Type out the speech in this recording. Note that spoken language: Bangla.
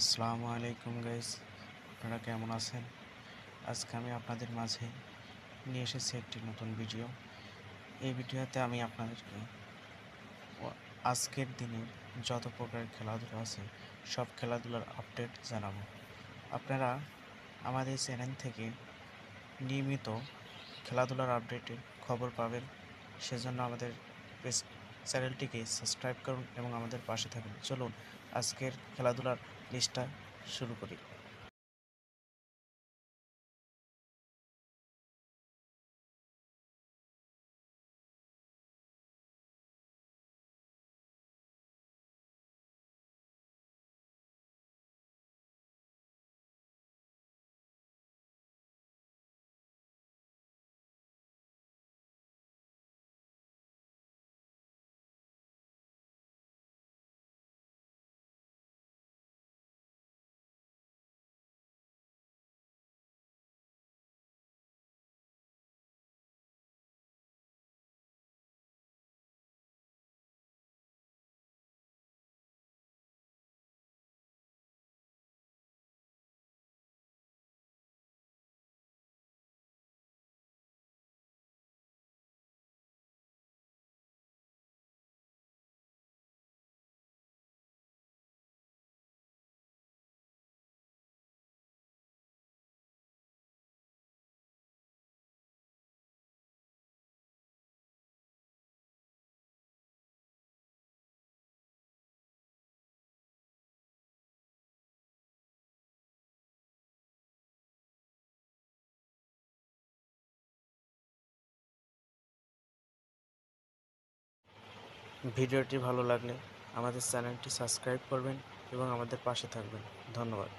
আসসালামু আলাইকুম গাইস, আপনারা কেমন আছেন? আজকে আমি আপনাদের মাঝে নিয়ে এসেছি একটি নতুন ভিডিও। এই ভিডিওতে আমি আপনাদেরকে আজকের দিনের যত প্রকারের খেলাধুলা আছে সব খেলাধুলার আপডেট জানাবো। আপনারা আমাদের চ্যানেল থেকে নিয়মিত খেলাধুলার আপডেটের খবর পাবেন। সেজন্য আমাদের চ্যানেলটিকে সাবস্ক্রাইব করুন এবং আমাদের পাশে থাকুন। চলুন আজকের খেলাধুলার লিস্টটা শুরু করি। ভিডিওটি ভালো লাগলে আমাদের চ্যানেলটি সাবস্ক্রাইব করবেন এবং আমাদের পাশে থাকবেন। ধন্যবাদ।